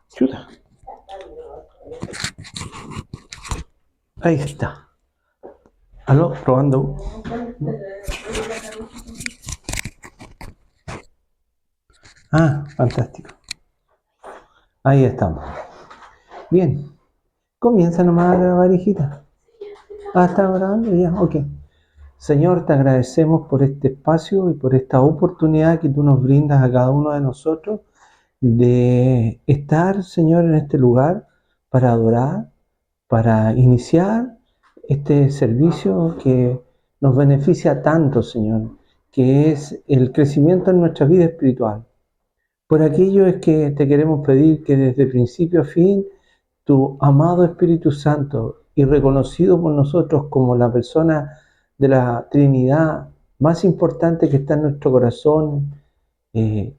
Chuta. Ahí está. ¿Aló? Probando. Ah, fantástico. Ahí estamos. Bien. Comienza nomás a grabar, hijita. Ah, ¿está grabando? Ya, ok. Señor, te agradecemos por este espacio y por esta oportunidad que tú nos brindas a cada uno de nosotros de estar, Señor, en este lugar para adorar, para iniciar este servicio que nos beneficia tanto, Señor, que es el crecimiento en nuestra vida espiritual. Por aquello es que te queremos pedir que desde principio a fin, tu amado Espíritu Santo y reconocido por nosotros como la persona de la Trinidad más importante que está en nuestro corazón,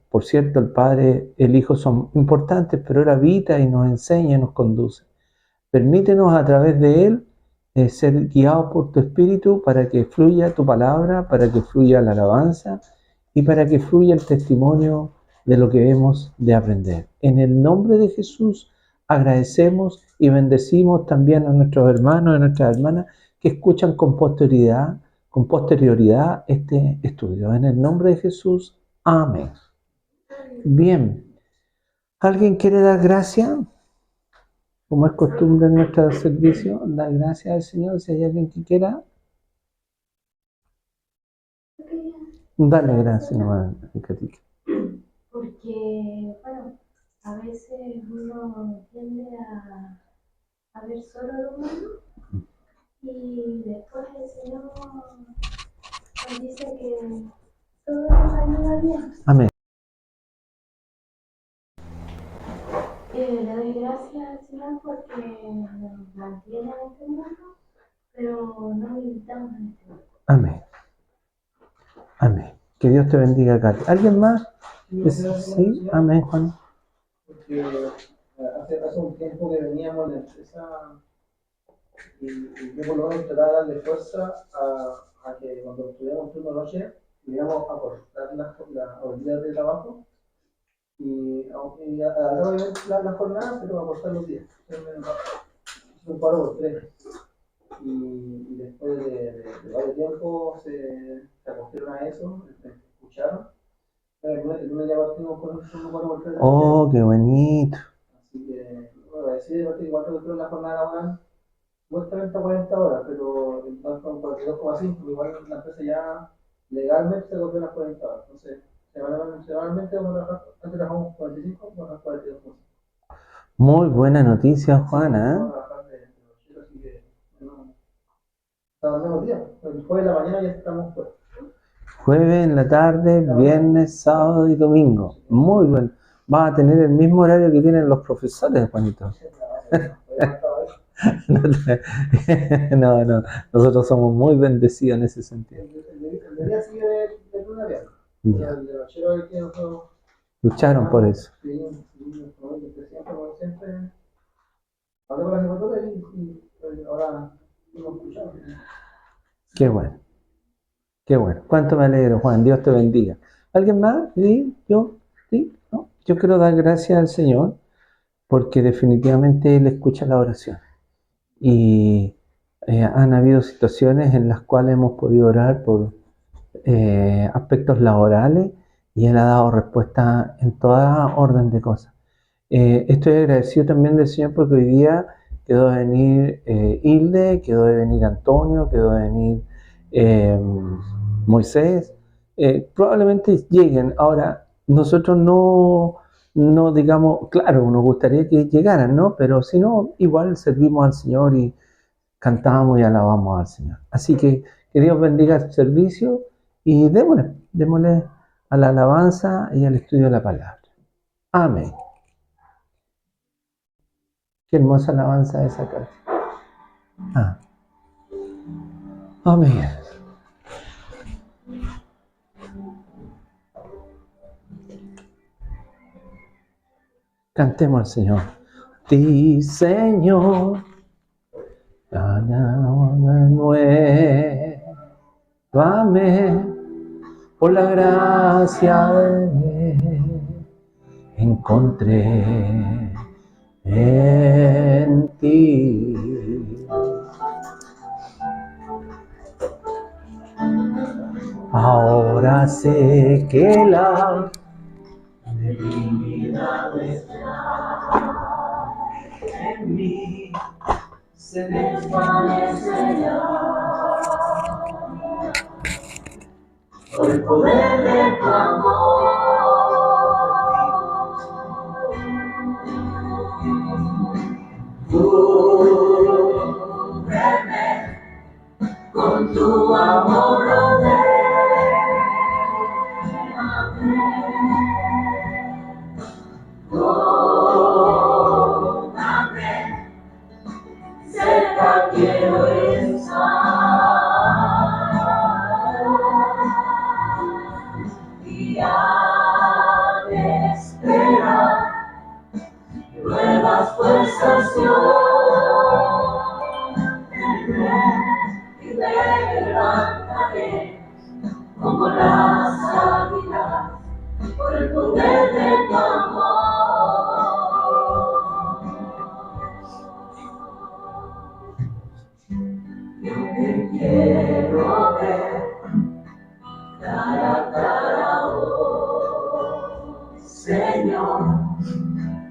por cierto, el Padre, el Hijo son importantes, pero Él habita y nos enseña y nos conduce. Permítenos a través de Él ser guiados por tu Espíritu para que fluya tu palabra, para que fluya la alabanza y para que fluya el testimonio de lo que hemos de aprender. En el nombre de Jesús agradecemos y bendecimos también a nuestros hermanos y a nuestras hermanas que escuchan con posterioridad este estudio. En el nombre de Jesús, amén. Bien, ¿alguien quiere dar gracias? Como es costumbre en nuestro servicio, dar gracias al Señor. Si hay alguien que quiera, dale gracias nomás, Katica. Porque, bueno, a veces uno tiende a ver solo lo malo y después el Señor nos dice que todo nos ayuda bien. Amén. Le doy gracias al Señor porque nos mantiene en este mundo, pero no lo limitamos en este mundo. Amén. Amén. Que Dios te bendiga, Katy. ¿Alguien más? Sí, amén, Juan. Porque hace un tiempo que veníamos en la empresa y yo por lo menos trataba de darle fuerza a que cuando estudiamos turno noche, íbamos a cortar los días de trabajo y alargar la jornada, pero a cortar los días. Hice un paro por 3. Y después de varios tiempos se acogieron a eso, escucharon. El lunes ya partimos con un paro por 3. Oh, qué bonito. Así que, bueno, decir igual que la jornada laboral, no es 30 o 40 horas, pero en tanto en 42,5, igual la empresa ya legalmente se cogió las 40 horas. Entonces, semanalmente vamos a trabajar, antes trabajamos 45, vamos a trabajar 42,5. Muy buena noticia, Juana. Vamos a trabajar de 8, así que no, estamos en los días. El jueves de la mañana ya estamos fuera. Jueves en la tarde, viernes, sábado y domingo. Muy bueno. Vas a tener el mismo horario que tienen los profesores, Juanito. No, nosotros somos muy bendecidos en ese sentido. El día sigue de lunes a viernes. El de bachero es el que nosotros lucharon por eso. Sí, siempre hablé con la jefatura y ahora hemos escuchado. Qué bueno. Qué bueno. Cuánto me alegro, Juan. Dios te bendiga. ¿Alguien más? ¿Sí? ¿Yo? ¿Sí? ¿No? Yo quiero dar gracias al Señor porque definitivamente Él escucha la oración. Y han habido situaciones en las cuales hemos podido orar por aspectos laborales y Él ha dado respuesta en toda orden de cosas. Estoy agradecido también del Señor porque hoy día quedó de venir Hilde, quedó de venir Antonio, quedó de venir Moisés. Probablemente lleguen. Ahora, nosotros no digamos, claro, nos gustaría que llegaran, ¿no? Pero si no, igual servimos al Señor y cantamos y alabamos al Señor. Así que Dios bendiga el servicio y démosle a la alabanza y al estudio de la palabra. Amén. Qué hermosa alabanza esa carta. Amén. Cantemos al Señor. Ti, Señor, nuévame por la gracia de encontré en ti. Ahora sé que la divinidad está en mí, se desvanecerá por el poder de tu amor. Cúbreme con tu amor, tómame, cerca quiero estar y al esperar nuevas fuerzas yo tendré y me levantaré como las águilas por el poder de tu amor. Yo te quiero ver cara a cara, oh Señor,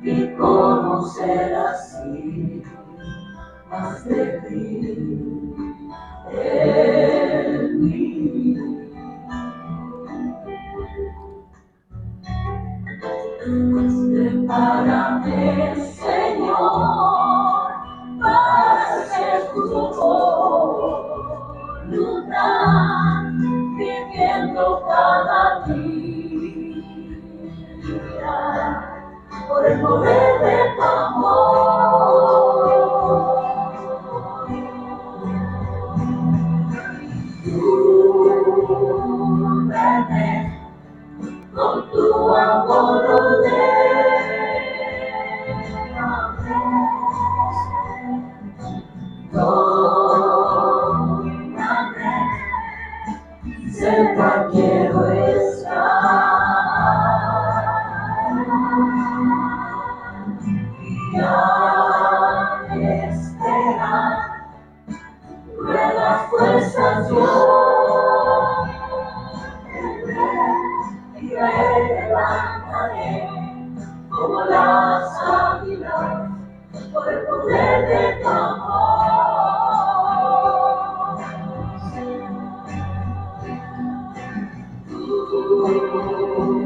y conocer así más de ti en mí. Prepárame, Señor, para ser tu voluntad, viviendo cada día por el poder de tu amor. Cúbreme con tu amor, tómame, cerca quiero estar y al esperar nuevas fuerzas yo tendré y me levantaré como las águilas por el poder de tu amor.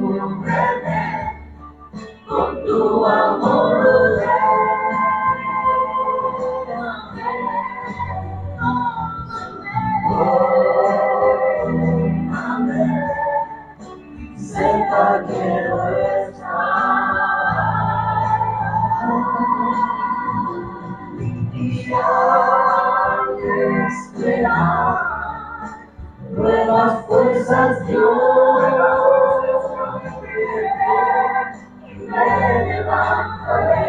Cúbreme con tu amor, tómame, cerca quiero estar y al esperar nuevas fuerzas yo y me levantaré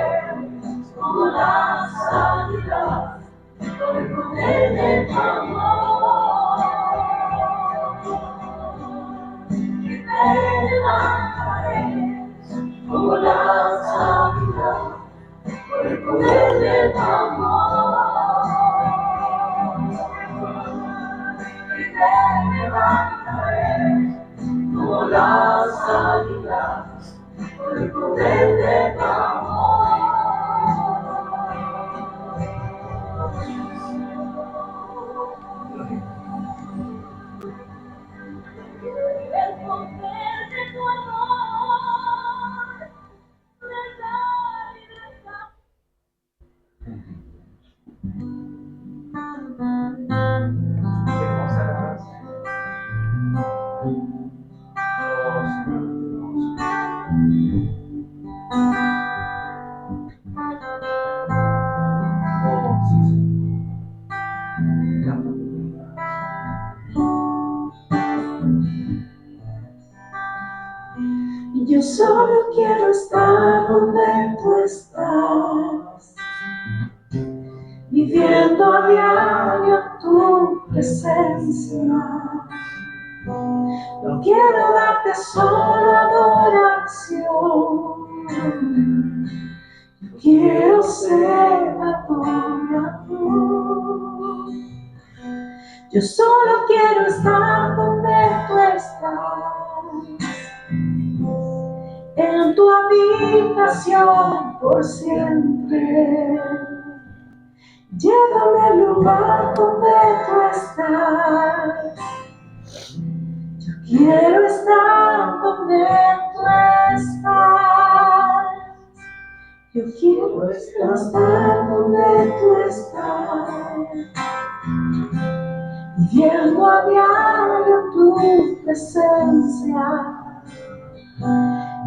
como las águilas por el poder de tu amor. Y me levantaré como las águilas por el poder de tu amor. Y me levantaré como las águilas por el poder de tu amor. El poder de tu amor me da libertad. Hermosas. Yo solo quiero estar donde tú estás, viviendo a diario tu presencia. No quiero darte solo adoración, Yo solo quiero estar donde tú estás, en tu habitación por siempre. Llévame al lugar donde tú estás. Yo quiero estar donde tú estás. Yo quiero estar donde tú estás. Viviendo a diario tu presencia.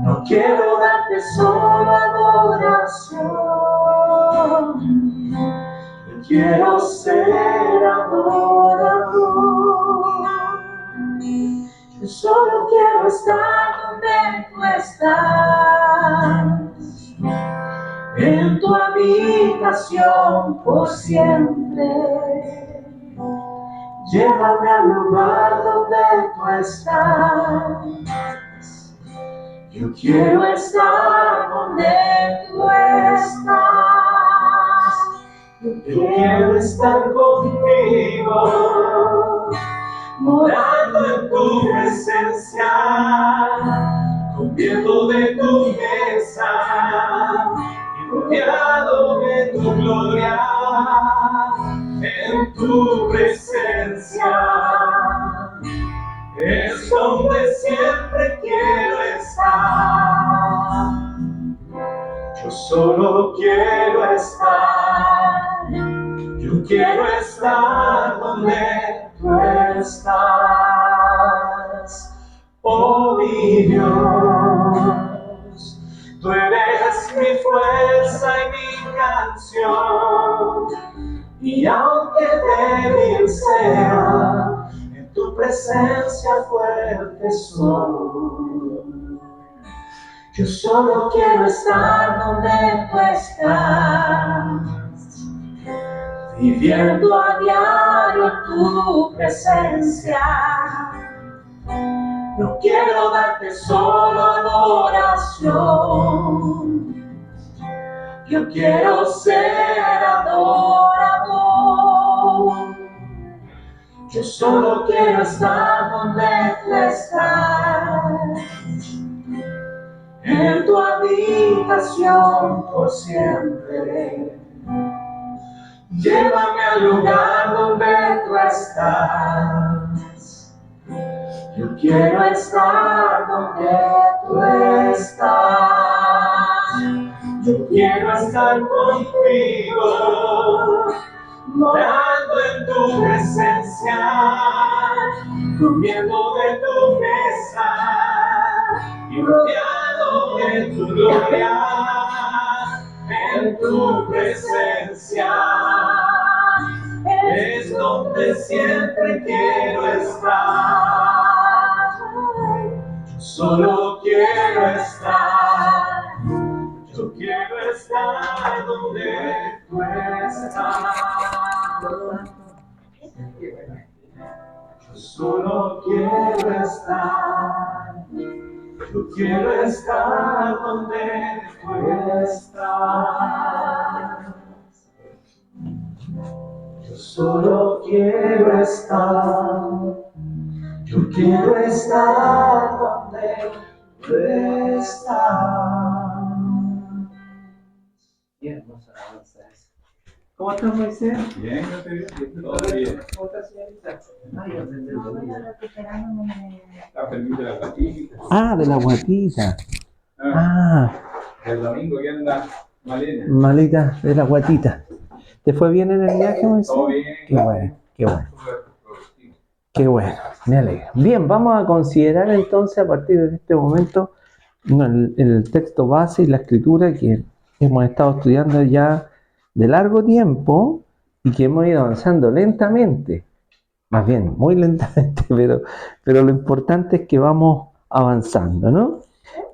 No quiero darte solo adoración. Yo quiero ser adorador. Yo solo quiero estar donde tú estás, en tu habitación por siempre. Llévame al lugar donde tú estás. Yo quiero estar donde tú estás. Yo quiero estar contigo, morando en tu presencia, comiendo de tu mesa y rodeado de tu gloria. En tu presencia es donde siempre quiero estar. Yo solo quiero estar. Yo quiero estar donde tú estás. Oh mi Dios, tú eres mi fuerza y mi canción. Y aunque débil sea, en tu presencia fuerte soy. Yo solo quiero estar donde tú estás, viviendo a diario tu presencia. No quiero darte solo adoración. Yo quiero ser adorador. Yo solo quiero estar donde tú estás, en tu habitación por siempre. Llévame al lugar donde tú estás. Yo quiero estar donde tú estás. Yo quiero estar contigo, morando en tu presencia, comiendo de tu mesa y rodeado de tu gloria. En tu presencia es donde siempre quiero estar. Yo solo quiero estar. Yo quiero estar donde tú estás. Yo solo quiero estar. Yo quiero estar donde tú estás. Yo solo quiero estar. Yo quiero estar donde tú estás. Bien, vamos a avanzar. ¿Cómo estás, Moisés? Bien, gracias a Dios. Todo bien. ¿Cómo estás, señorita? Ay, yo aprendí. La permite la patita. Ah, de la guatita. El domingo que anda malena. Malita de la guatita. ¿Te fue bien en el viaje, Moisés? Todo bien. Qué bueno, qué bueno. Qué bueno, me alegra. Bien, vamos a considerar entonces a partir de este momento el texto base y la escritura que hemos estado estudiando ya de largo tiempo y que hemos ido avanzando lentamente, más bien muy lentamente, pero lo importante es que vamos avanzando, ¿no?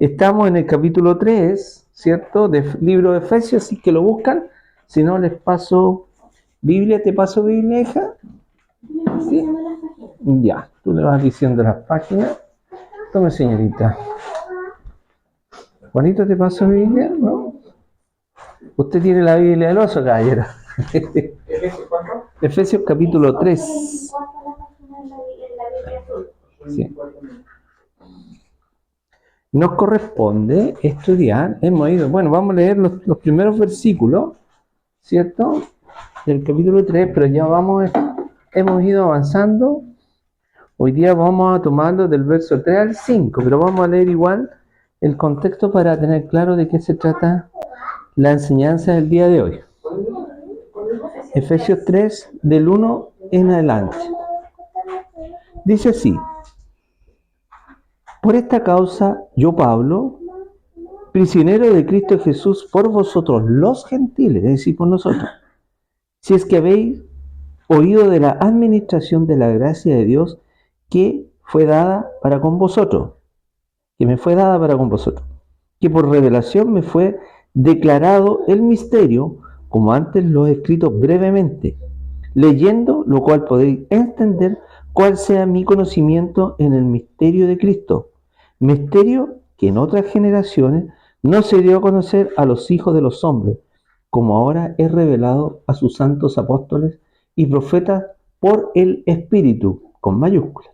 Estamos en el capítulo 3, ¿cierto? Del libro de Efesios, así que lo buscan. Si no, les paso Biblia. ¿Te paso Biblia, hija? ¿Sí? Ya, tú le vas diciendo las páginas. Tome, señorita. Juanito, ¿te paso Biblia? ¿No? Usted tiene la Biblia del oso, caballero. ¿Efesios cuánto? Efesios capítulo 3. Sí. Nos corresponde estudiar, hemos ido, bueno, vamos a leer los primeros versículos, ¿cierto? Del capítulo 3, pero ya hemos ido avanzando. Hoy día vamos a tomarlo del verso 3 al 5, pero vamos a leer igual el contexto para tener claro de qué se trata la enseñanza del día de hoy. Efesios 3, del 1 en adelante. Dice así: por esta causa, yo, Pablo, prisionero de Cristo Jesús por vosotros los gentiles, es decir, por nosotros, si es que habéis oído de la administración de la gracia de Dios que fue dada para con vosotros, que me fue dada para con vosotros, que por revelación me fue declarado el misterio, como antes lo he escrito brevemente, leyendo lo cual podéis entender cuál sea mi conocimiento en el misterio de Cristo, misterio que en otras generaciones no se dio a conocer a los hijos de los hombres, como ahora es revelado a sus santos apóstoles y profetas por el Espíritu, con mayúsculas,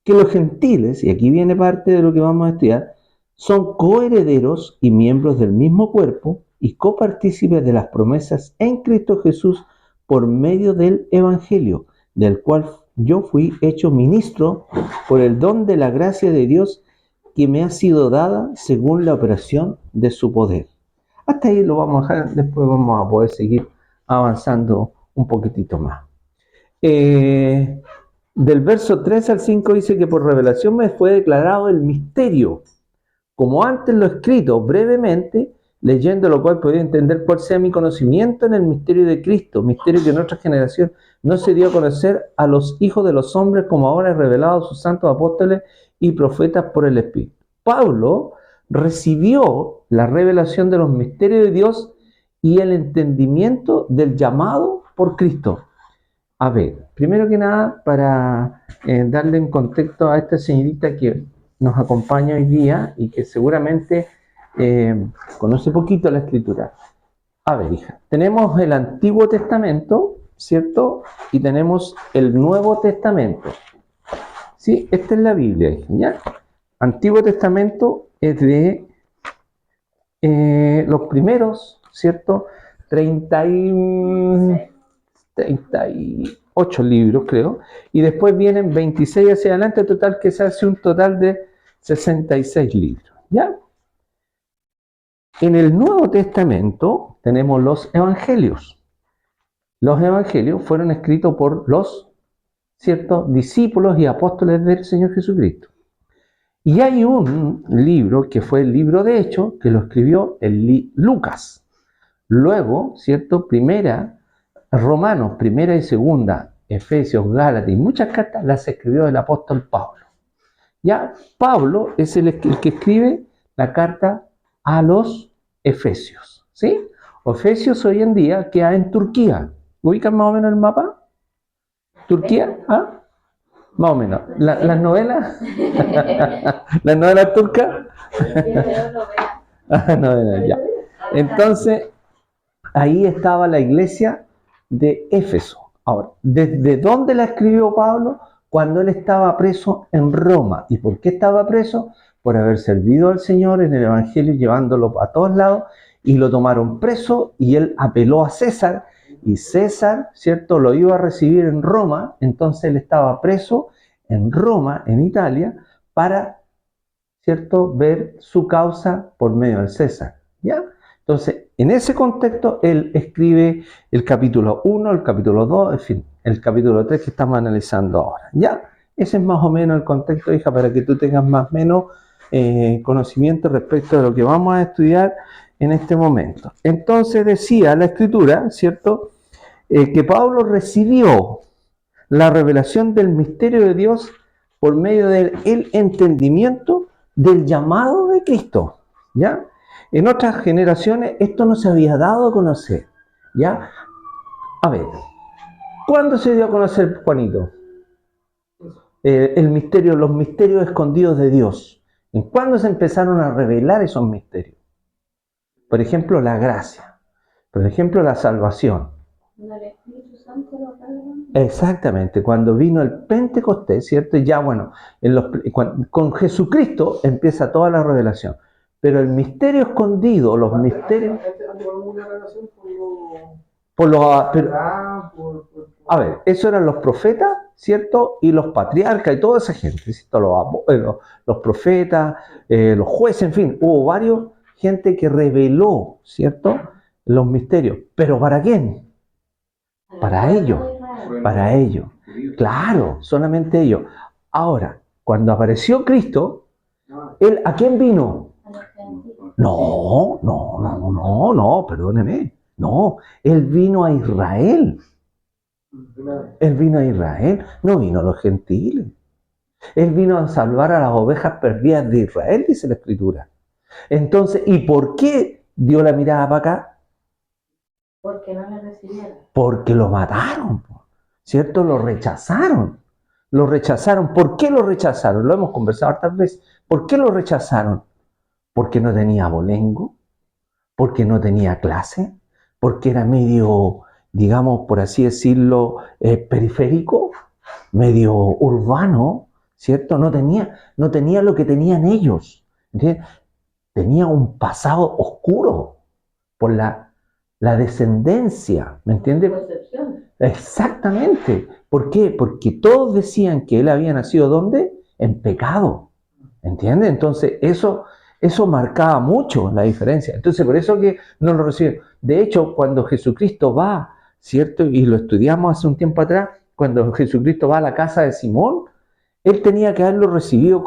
que los gentiles, y aquí viene parte de lo que vamos a estudiar, son coherederos y miembros del mismo cuerpo y copartícipes de las promesas en Cristo Jesús por medio del Evangelio, del cual yo fui hecho ministro por el don de la gracia de Dios que me ha sido dada según la operación de su poder. Hasta ahí lo vamos a dejar, después vamos a poder seguir avanzando un poquitito más. Del verso 3 al 5 dice que por revelación me fue declarado el misterio, como antes lo he escrito brevemente, leyendo lo cual podía entender cuál sea mi conocimiento en el misterio de Cristo, misterio que en otra generación no se dio a conocer a los hijos de los hombres, como ahora es revelado a sus santos apóstoles y profetas por el Espíritu. Pablo recibió la revelación de los misterios de Dios y el entendimiento del llamado por Cristo. A ver, primero que nada, para darle un contexto a esta señorita que nos acompaña hoy día y que seguramente conoce poquito la Escritura. A ver, hija, tenemos el Antiguo Testamento, ¿cierto? Y tenemos el Nuevo Testamento. Sí, esta es la Biblia, hija, ¿ya? Antiguo Testamento es de los primeros, ¿cierto? 38 libros, creo, y después vienen 26 hacia adelante, total que se hace un total de 66 libros, ¿ya? En el Nuevo Testamento tenemos los Evangelios. Los Evangelios fueron escritos por los, ¿cierto?, discípulos y apóstoles del Señor Jesucristo. Y hay un libro que fue el libro de Hechos, que lo escribió Lucas. Luego, ¿cierto?, Romanos, primera y segunda, Efesios, Gálatas y muchas cartas las escribió el apóstol Pablo. Ya, Pablo es el que escribe la carta a los Efesios, ¿sí? Efesios hoy en día queda en Turquía. ¿Ubican más o menos el mapa? ¿Turquía? ¿Ah? Más o menos. ¿Las novelas? ¿Las novelas turcas? No, ya. Entonces, ahí estaba la iglesia de Éfeso. Ahora, ¿desde dónde la escribió Pablo? Cuando él estaba preso en Roma. ¿Y por qué estaba preso? Por haber servido al Señor en el Evangelio, llevándolo a todos lados, y lo tomaron preso, y él apeló a César, y César, ¿cierto?, lo iba a recibir en Roma. Entonces él estaba preso en Roma, en Italia, para, ¿cierto?, ver su causa por medio del César, ¿ya? Entonces, en ese contexto, él escribe el capítulo 1, el capítulo 2, en fin, el capítulo 3 que estamos analizando ahora, ¿ya? Ese es más o menos el contexto, hija, para que tú tengas más o menos conocimiento respecto de lo que vamos a estudiar en este momento. Entonces decía la Escritura, ¿cierto?, que Pablo recibió la revelación del misterio de Dios por medio del entendimiento del llamado de Cristo, ¿ya? En otras generaciones esto no se había dado a conocer, ¿ya? A ver, ¿cuándo se dio a conocer, Juanito? Los misterios escondidos de Dios. ¿En cuándo se empezaron a revelar esos misterios? Por ejemplo, la gracia. Por ejemplo, la salvación. Santo lo reveló. Exactamente, cuando vino el Pentecostés, ¿cierto? Y ya bueno, con Jesucristo empieza toda la revelación. Pero el misterio escondido, los misterios... Antes una relación Por los, pero, por a ver, eso eran los profetas, ¿cierto? Y los patriarcas y toda esa gente, ¿cierto? Los profetas, los jueces, en fin, hubo varios gente que reveló, ¿cierto? Los misterios. ¿Pero para quién? Para ellos. Para ellos. Claro, solamente ellos. Ahora, cuando apareció Cristo, ¿él a quién vino? A los gentiles. No, perdóneme. No, él vino a Israel. Él vino a Israel, no vino a los gentiles. Él vino a salvar a las ovejas perdidas de Israel, dice la Escritura. Entonces, ¿y por qué dio la mirada para acá? Porque no le recibieron. Porque lo mataron, ¿cierto? Lo rechazaron. Lo rechazaron. ¿Por qué lo rechazaron? Lo hemos conversado hartas veces. ¿Por qué lo rechazaron? Porque no tenía abolengo, porque no tenía clase, porque era medio, digamos, por así decirlo, periférico, medio urbano, ¿cierto? No tenía lo que tenían ellos. ¿Entiendes? Tenía un pasado oscuro por la descendencia, ¿me entiendes? Concepción. Exactamente. ¿Por qué? Porque todos decían que él había nacido ¿dónde? En pecado. ¿Entiendes? Entonces eso marcaba mucho la diferencia. Entonces por eso que no lo reciben. De hecho, cuando Jesucristo va, ¿cierto? Y lo estudiamos hace un tiempo atrás, cuando Jesucristo va a la casa de Simón, él tenía que haberlo recibido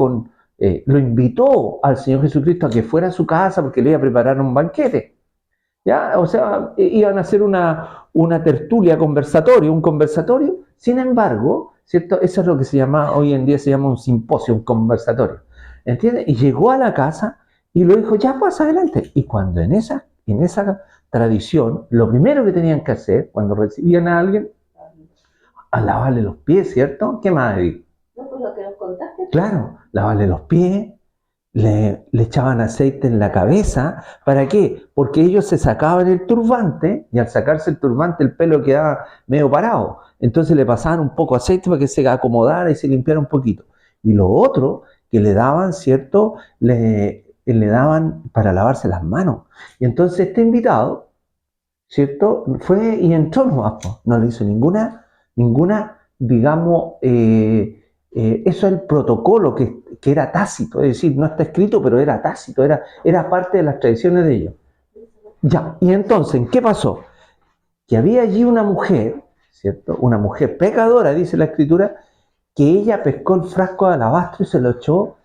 lo invitó al Señor Jesucristo a que fuera a su casa porque le iba a preparar un banquete. ¿Ya? O sea, iban a hacer una tertulia, un conversatorio. Sin embargo, ¿cierto? Eso es lo que hoy en día se llama un simposio, un conversatorio. ¿Entiendes? Y llegó a la casa y lo dijo, ya pasa adelante. Y cuando en esa tradición, lo primero que tenían que hacer cuando recibían a alguien, a lavarle los pies, ¿cierto? ¿Qué más, Edith? No, pues lo que nos contaste. Claro, lavarle los pies, le echaban aceite en la cabeza. ¿Para qué? Porque ellos se sacaban el turbante y al sacarse el turbante el pelo quedaba medio parado. Entonces le pasaban un poco de aceite para que se acomodara y se limpiara un poquito. Y lo otro que le daban, ¿cierto? Le daban para lavarse las manos. Y entonces este invitado, ¿cierto? Fue y entró nomás, no le hizo ninguna, digamos, eso es el protocolo que era tácito, es decir, no está escrito, pero era tácito, era parte de las tradiciones de ellos. Ya, y entonces, ¿qué pasó? Que había allí una mujer, ¿cierto? Una mujer pecadora, dice la Escritura, que ella pescó el frasco de alabastro y se lo echó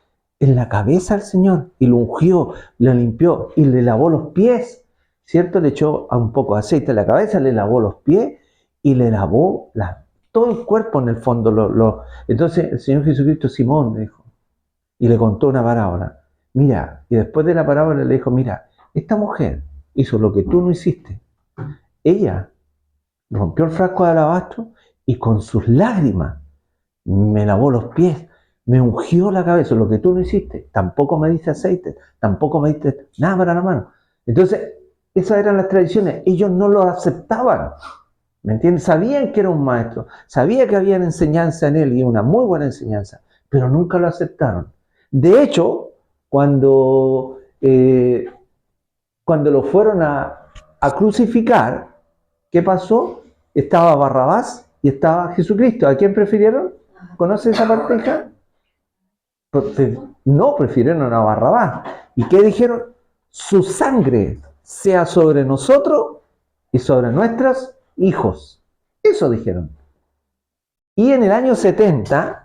en la cabeza al Señor, y lo ungió, lo limpió, y le lavó los pies, ¿cierto? Le echó un poco de aceite en la cabeza, le lavó los pies, y le lavó todo el cuerpo en el fondo. Entonces el Señor Jesucristo, Simón, le dijo, y le contó una parábola. Mira, y después de la parábola le dijo, mira, esta mujer hizo lo que tú no hiciste. Ella rompió el frasco de alabastro y con sus lágrimas me lavó los pies, me ungió la cabeza, lo que tú no hiciste. Tampoco me diste aceite, tampoco me diste nada para la mano. Entonces, esas eran las tradiciones. Ellos no lo aceptaban. ¿Me entiendes? Sabían que era un maestro, sabían que había enseñanza en él y una muy buena enseñanza, pero nunca lo aceptaron. De hecho, cuando lo fueron a crucificar, ¿qué pasó? Estaba Barrabás y estaba Jesucristo. ¿A quién prefirieron? ¿Conoce esa pareja? No, prefirieron a Barrabás. ¿Y qué dijeron? Su sangre sea sobre nosotros y sobre nuestros hijos. Eso dijeron. Y en el año 70,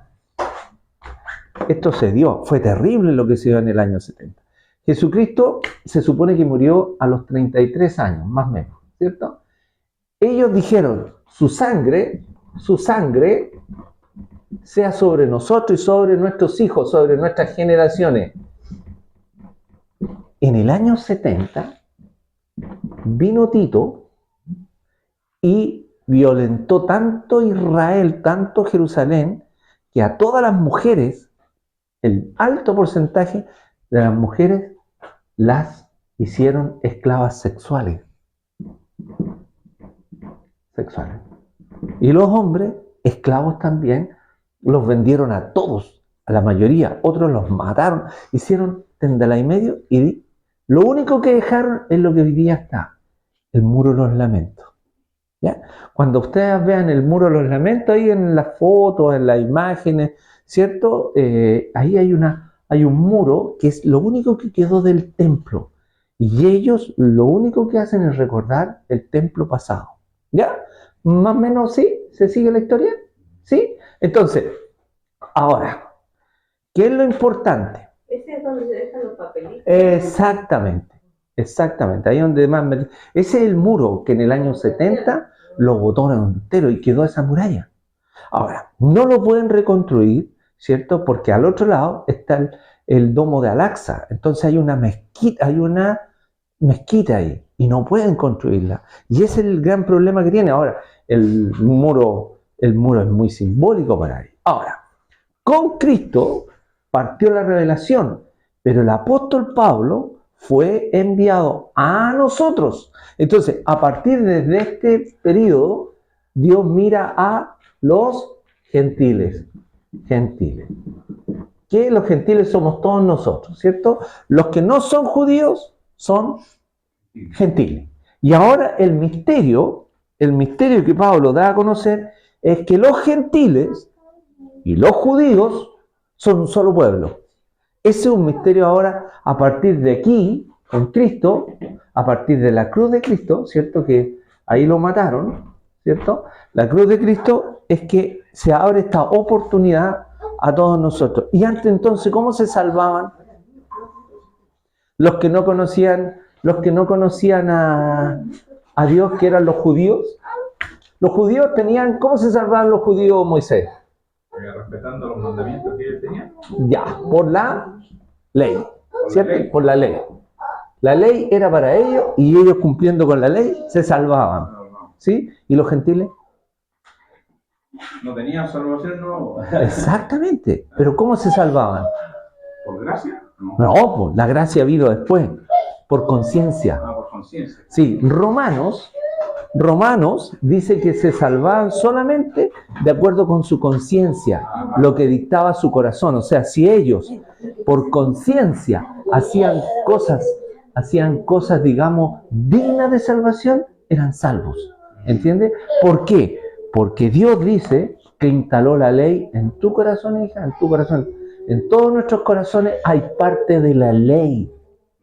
esto se dio, fue terrible lo que se dio en el año 70. Jesucristo se supone que murió a los 33 años, más o menos, ¿cierto? Ellos dijeron, su sangre sea sobre nosotros y sobre nuestros hijos, sobre nuestras generaciones. En el año 70 vino Tito y violentó tanto Israel, tanto Jerusalén, que a todas las mujeres, el alto porcentaje de las mujeres las hicieron esclavas sexuales. Y los hombres, esclavos también, los vendieron a todos, a la mayoría. Otros los mataron, hicieron tendala y medio y lo único que dejaron es lo que hoy día está, el muro de los lamentos. ¿Ya? Cuando ustedes vean el muro de los lamentos, ahí en las fotos, en las imágenes, ¿cierto? Ahí hay un muro que es lo único que quedó del templo. Y ellos lo único que hacen es recordar el templo pasado. ¿Ya? Más o menos, ¿sí? ¿Se sigue la historia? ¿Sí? Entonces, ahora, ¿qué es lo importante? Ese es donde se dejan los papelitos. Exactamente, exactamente. Ahí donde más ese es el muro que en el año 70 lo botaron entero y quedó esa muralla. Ahora, no lo pueden reconstruir, ¿cierto? Porque al otro lado está el domo de Al-Aqsa. Entonces hay una mezquita ahí y no pueden construirla. Y ese es el gran problema que tiene. Ahora, el muro es muy simbólico para ellos. Ahora, con Cristo partió la revelación, pero el apóstol Pablo fue enviado a nosotros. Entonces, a partir de este periodo, Dios mira a los gentiles. Que los gentiles somos todos nosotros, ¿cierto? Los que no son judíos son gentiles. Y ahora el misterio que Pablo da a conocer es que los gentiles y los judíos son un solo pueblo. Ese es un misterio ahora a partir de aquí, con Cristo, a partir de la cruz de Cristo, ¿cierto? Que ahí lo mataron, ¿cierto? La cruz de Cristo es que se abre esta oportunidad a todos nosotros. Y antes entonces, ¿cómo se salvaban? Los que no conocían a Dios, que eran los judíos. Los judíos tenían, ¿cómo se salvaban los judíos, Moisés? Respetando los mandamientos que él tenía. Ya, por la ley, ¿cierto? Por la ley. La ley era para ellos y ellos cumpliendo con la ley se salvaban, ¿sí? ¿Y los gentiles? No tenían salvación, no. Exactamente, pero ¿cómo se salvaban? ¿Por gracia? No, pues la gracia vino después, por conciencia. Por conciencia. Sí, Romanos dice que se salvaban solamente de acuerdo con su conciencia, lo que dictaba su corazón. O sea, si ellos por conciencia hacían cosas, digamos, dignas de salvación, eran salvos. ¿Entiendes? ¿Por qué? Porque Dios dice que instaló la ley en tu corazón, hija, en tu corazón. En todos nuestros corazones hay parte de la ley.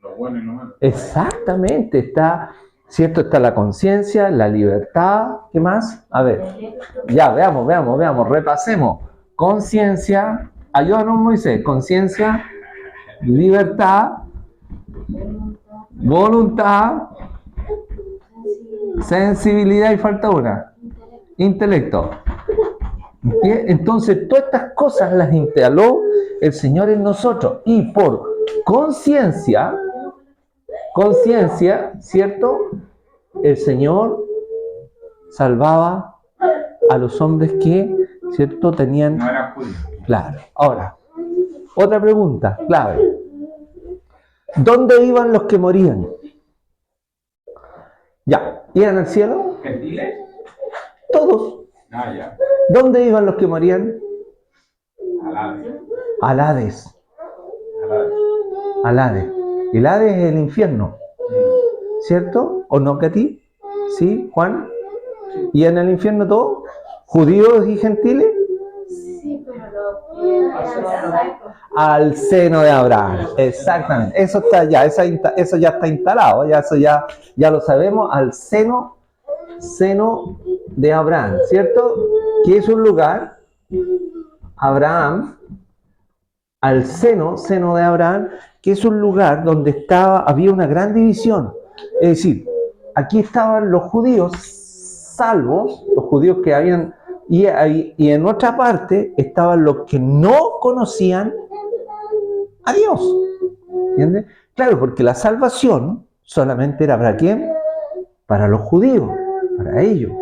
Lo bueno y lo malo. Exactamente, está... ¿Cierto? Está la conciencia, la libertad. ¿Qué más? A ver, ya, veamos, repasemos. Conciencia, ayúdanos Moisés. Conciencia, libertad, voluntad, sensibilidad y falta una. Intelecto. Entonces, todas estas cosas las instaló el Señor en nosotros. Y por conciencia, ¿cierto? El Señor salvaba a los hombres que, ¿cierto? Tenían... No eran judíos. Claro. Ahora, otra pregunta clave. ¿Dónde iban los que morían? Ya, ¿iban al cielo? ¿Gentiles? Todos. Ya. ¿Dónde iban los que morían? Al Hades. Al Hades. El Hades es el infierno, ¿cierto? ¿O no, Katy? ¿Sí, Juan? ¿Y en el infierno todo? ¿Judíos y gentiles? Sí, pero los que eran Al seno de Abraham, exactamente. Eso está ya, eso ya está instalado, eso ya lo sabemos, al seno de Abraham, ¿cierto? Que es un lugar, Abraham, al seno de Abraham, que es un lugar donde había una gran división. Es decir, aquí estaban los judíos salvos, los judíos que habían, y en otra parte estaban los que no conocían a Dios. ¿Entiendes? Claro, porque la salvación solamente era ¿para quién? Para los judíos, para ellos.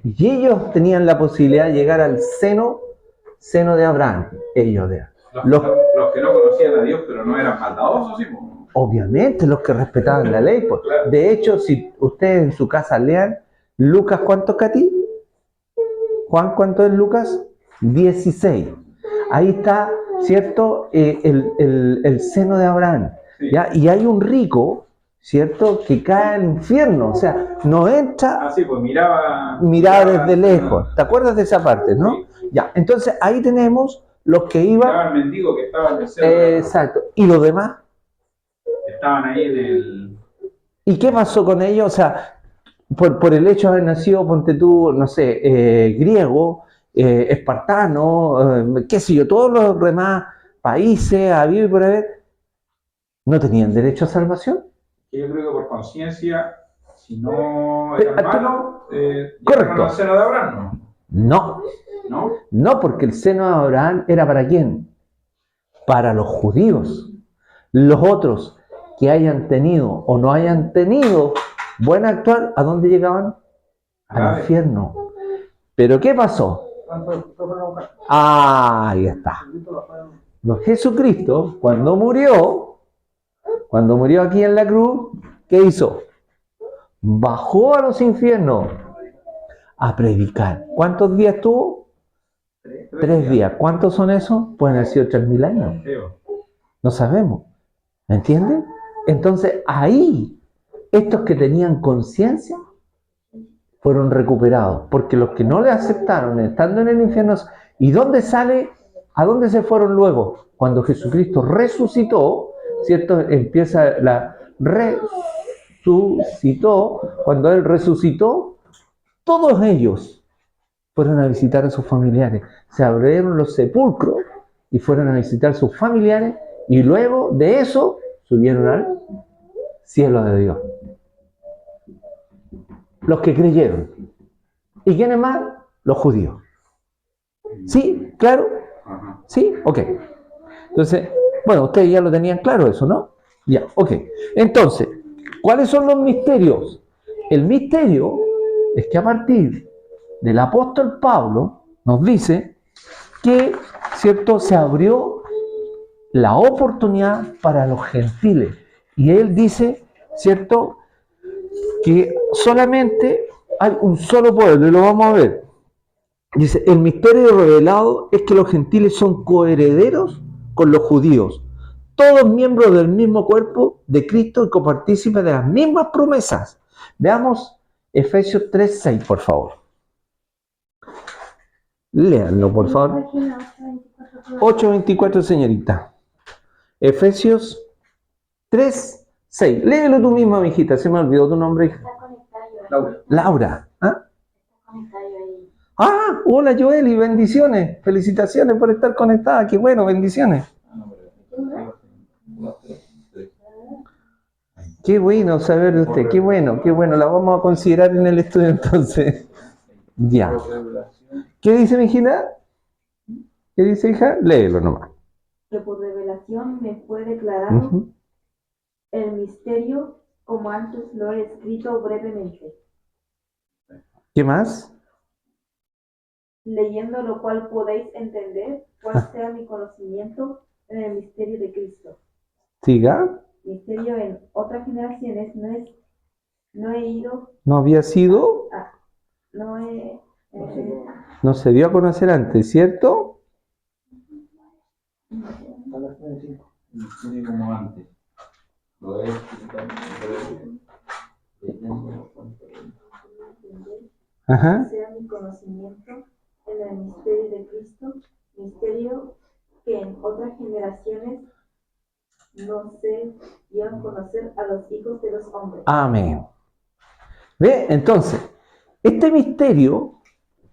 Y ellos tenían la posibilidad de llegar al seno de Abraham. Los que no conocían a Dios, pero no eran maldadosos, ¿sí? Obviamente, los que respetaban la ley. Pues. Claro. De hecho, si ustedes en su casa lean Lucas, ¿cuántos, Katy? Juan, ¿cuánto es Lucas? 16. Ahí está, ¿cierto? El seno de Abraham. Sí. ¿Ya? Y hay un rico, ¿cierto? Que cae al infierno. O sea, no entra, Ah, sí, pues miraba desde lejos. ¿Te acuerdas de esa parte, no? Sí. Ya, entonces ahí tenemos los que Miraba iban. al mendigo que estaba en el cerro. Exacto. ¿Y los demás? Estaban ahí en el... ¿Y qué pasó con ellos? O sea, por el hecho de haber nacido, ponte tú, no sé, griego, espartano, qué sé yo, todos los demás países, habido y por haber, ¿no tenían derecho a salvación? Yo creo que por conciencia, si no Pero, eran malos, correcto. llegaron al seno de Abraham, No, ¿no? no, porque el seno de Abraham era ¿para quién? Para los judíos. Los otros que hayan tenido o no hayan tenido buen actuar, ¿a dónde llegaban? Al infierno. ¿Pero qué pasó? Ahí está. Jesucristo, cuando murió aquí en la cruz, ¿qué hizo? Bajó a los infiernos a predicar. ¿Cuántos días tuvo? 3 días. ¿Cuántos son esos? Pueden haber sido 3.000 años. No sabemos. ¿Me entienden? Entonces ahí, estos que tenían conciencia fueron recuperados, porque los que no le aceptaron estando en el infierno, ¿y dónde sale? ¿A dónde se fueron luego? Cuando Jesucristo resucitó, ¿cierto? Empieza la resucitó, cuando Él resucitó, todos ellos fueron a visitar a sus familiares, se abrieron los sepulcros y fueron a visitar a sus familiares y luego de eso subieron al cielo de Dios. Los que creyeron. ¿Y quiénes más? Los judíos. ¿Sí? ¿Claro? ¿Sí? Ok. Entonces, bueno, ustedes ya lo tenían claro eso, ¿no? Ya, ok. Entonces, ¿cuáles son los misterios? El misterio es que a partir del apóstol Pablo nos dice que, ¿cierto?, se abrió la oportunidad para los gentiles. Y él dice, ¿cierto?, que solamente hay un solo pueblo, y lo vamos a ver. Dice, el misterio revelado es que los gentiles son coherederos con los judíos, todos miembros del mismo cuerpo de Cristo y copartícipes de las mismas promesas. Veamos Efesios 3:6, por favor. Léanlo, por favor. 8:24, señorita. Efesios 3:6. Léelo tú misma, mijita. Se me olvidó tu nombre, hija. Laura. ¿Ah? Ah, hola Joeli, bendiciones. Felicitaciones por estar conectada. Qué bueno, bendiciones. Qué bueno saber de usted. Qué bueno, qué bueno. La vamos a considerar en el estudio entonces. Ya. ¿Qué dice mi hijita? ¿Qué dice, hija? Léelo nomás. Que por revelación me fue declarado el misterio, como antes lo he escrito brevemente. ¿Qué más? Leyendo lo cual podéis entender cuál sea mi conocimiento en el misterio de Cristo. Siga. Misterio en otras generaciones no he ido. ¿No había sido? No se dio a conocer antes, ¿cierto? Misterio como antes. Lo he escrito Ajá. Sea mi conocimiento en el misterio de Cristo, misterio que en otras generaciones no se dio a conocer a los hijos de los hombres. Amén. ¿Ve? Entonces, este misterio,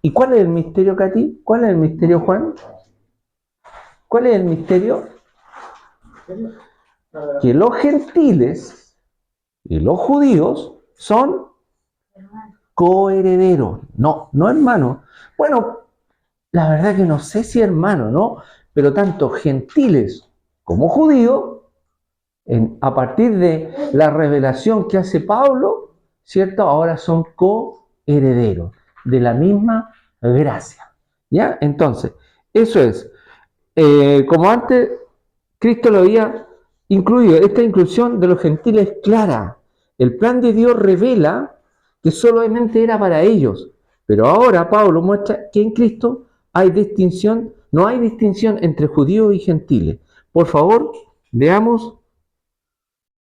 ¿y cuál es el misterio, Katy? ¿Cuál es el misterio, Juan? ¿Cuál es el misterio? Que los gentiles y los judíos son coherederos. No hermanos. Bueno, la verdad que no sé si hermanos, ¿no? Pero tanto gentiles como judíos, a partir de la revelación que hace Pablo, ¿cierto? Ahora son coherederos de la misma gracia. ¿Ya? Entonces, eso es. Como antes, Cristo lo había incluido. Esta inclusión de los gentiles es clara. El plan de Dios revela que solamente era para ellos, Pero ahora Pablo muestra que en Cristo hay distinción, no hay distinción entre judíos y gentiles. Por favor, veamos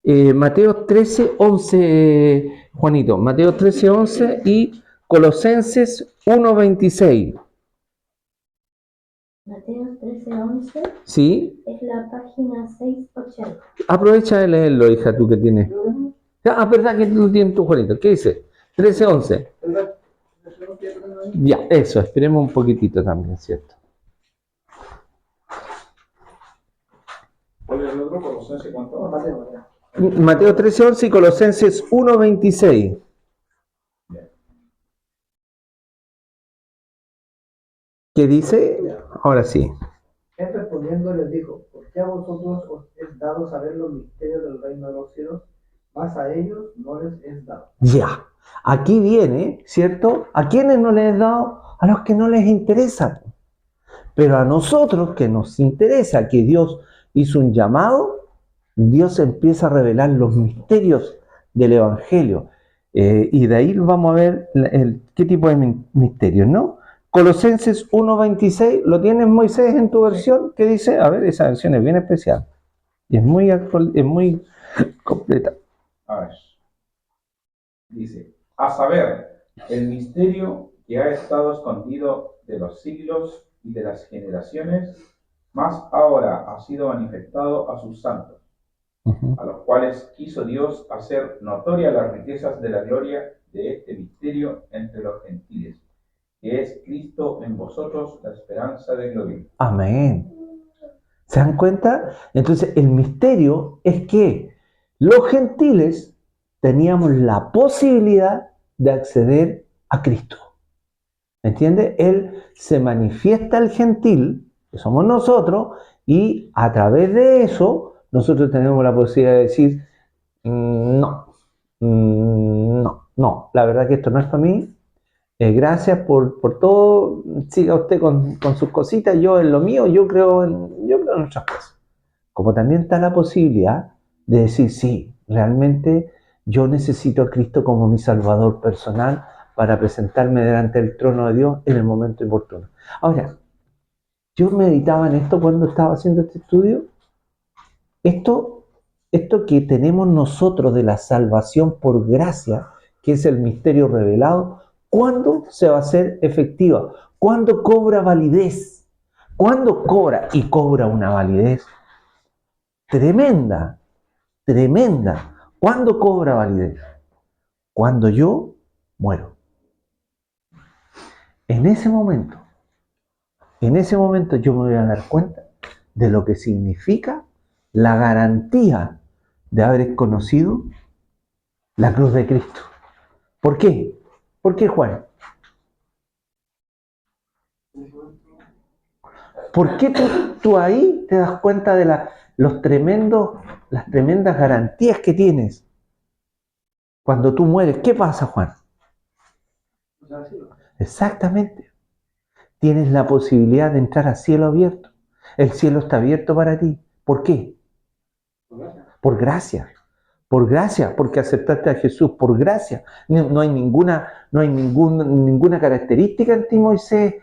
Mateo 13, 11, Juanito. Mateo 13, 11 y Colosenses 1, 26. Mateo 13:11 ¿Sí? es la página 680. Aprovecha de leerlo, hija, tú que tienes. Ah, verdad que tú tienes tu Juanito. ¿Qué dice? 13, 11. Ya, eso, esperemos un poquitito también, ¿cierto? ¿Cuál es el otro? Colosenses, ¿cuánto? Mateo 13, 11 y Colosenses 1, 26. ¿Qué dice? Ahora sí. Él respondiendo les dijo, ¿por qué a vosotros os es dado saber los misterios del reino de los cielos? Más a ellos no les es dado. Ya. Aquí viene, ¿cierto? ¿A quiénes no les es dado? A los que no les interesa. Pero a nosotros que nos interesa, que Dios hizo un llamado, Dios empieza a revelar los misterios del Evangelio. Y de ahí vamos a ver qué tipo de misterios, ¿no? Colosenses 1.26, ¿lo tienes, Moisés, en tu versión? ¿Qué dice? A ver, esa versión es bien especial. Y es muy completa. A ver. Dice, a saber, el misterio que ha estado escondido de los siglos y de las generaciones, más ahora ha sido manifestado a sus santos, a los cuales quiso Dios hacer notoria las riquezas de la gloria de este misterio entre los gentiles, que es Cristo en vosotros, la esperanza de gloria. Amén. ¿Se dan cuenta? Entonces, el misterio es que los gentiles teníamos la posibilidad de acceder a Cristo. ¿Me entiende? Él se manifiesta al gentil, que somos nosotros, y a través de eso, nosotros tenemos la posibilidad de decir, no, la verdad que esto no es para mí. Gracias por todo, siga usted con sus cositas, yo en lo mío, yo creo en otras cosas. Como también está la posibilidad de decir, sí, realmente yo necesito a Cristo como mi Salvador personal para presentarme delante del trono de Dios en el momento oportuno. Ahora, yo meditaba en esto cuando estaba haciendo este estudio. Esto que tenemos nosotros de la salvación por gracia, que es el misterio revelado, ¿cuándo se va a hacer efectiva? ¿Cuándo cobra validez? ¿Cuándo cobra? Y cobra una validez tremenda, tremenda. ¿Cuándo cobra validez? Cuando yo muero. En ese momento yo me voy a dar cuenta de lo que significa la garantía de haber conocido la cruz de Cristo. ¿Por qué? ¿Por qué, Juan? ¿Por qué tú ahí te das cuenta de las tremendas garantías que tienes cuando tú mueres? ¿Qué pasa, Juan? Exactamente. Tienes la posibilidad de entrar a cielo abierto. El cielo está abierto para ti. ¿Por qué? Por gracia. Por gracia, porque aceptaste a Jesús por gracia. No hay ninguna característica en ti, Moisés,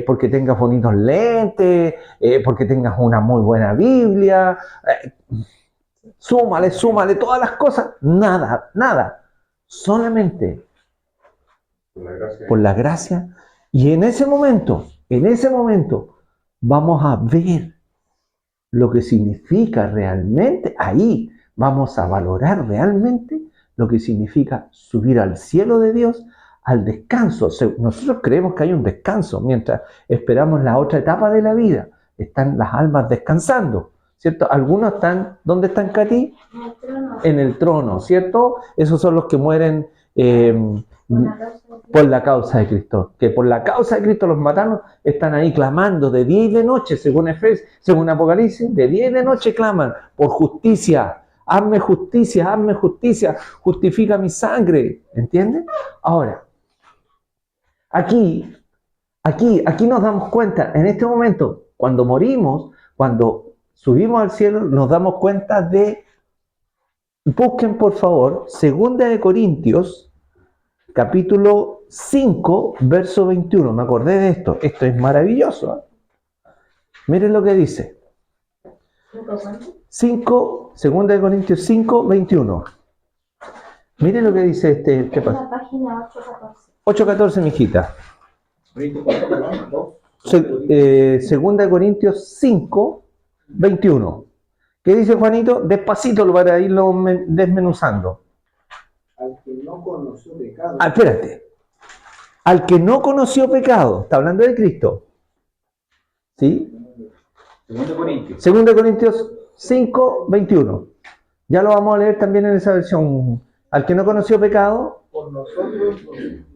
porque tengas bonitos lentes, porque tengas una muy buena Biblia. Súmale todas las cosas. Nada. Solamente por la gracia. Y en ese momento, vamos a ver lo que significa realmente, ahí vamos a valorar realmente lo que significa subir al cielo de Dios, al descanso. Nosotros creemos que hay un descanso mientras esperamos la otra etapa de la vida. Están las almas descansando, ¿cierto? Algunos están, ¿dónde están, Katy? En el trono, ¿cierto? Esos son los que mueren por la causa de Cristo. Que por la causa de Cristo los mataron, están ahí clamando de día y de noche, según Apocalipsis, de día y de noche claman por justicia. Hazme justicia, justifica mi sangre. ¿Entienden? Ahora, aquí nos damos cuenta, en este momento, cuando morimos, cuando subimos al cielo, nos damos cuenta de, busquen por favor, 2 Corintios, capítulo 5, verso 21. Me acordé de esto. Esto es maravilloso. Miren lo que dice. 5, 2 Corintios 5, 21. Miren lo que dice este pasaje. La página 814. 8:14, mijita. 24, perdón, ¿no? 2 Corintios 5, 21. ¿Qué dice Juanito? Despacito para irlo desmenuzando. Al que no conoció pecado. Ah, espérate. Al que no conoció pecado. Está hablando de Cristo. ¿Sí? 2 Corintios. 2 Corintios 5, 21. Ya lo vamos a leer también en esa versión. Al que no conoció pecado, Por nosotros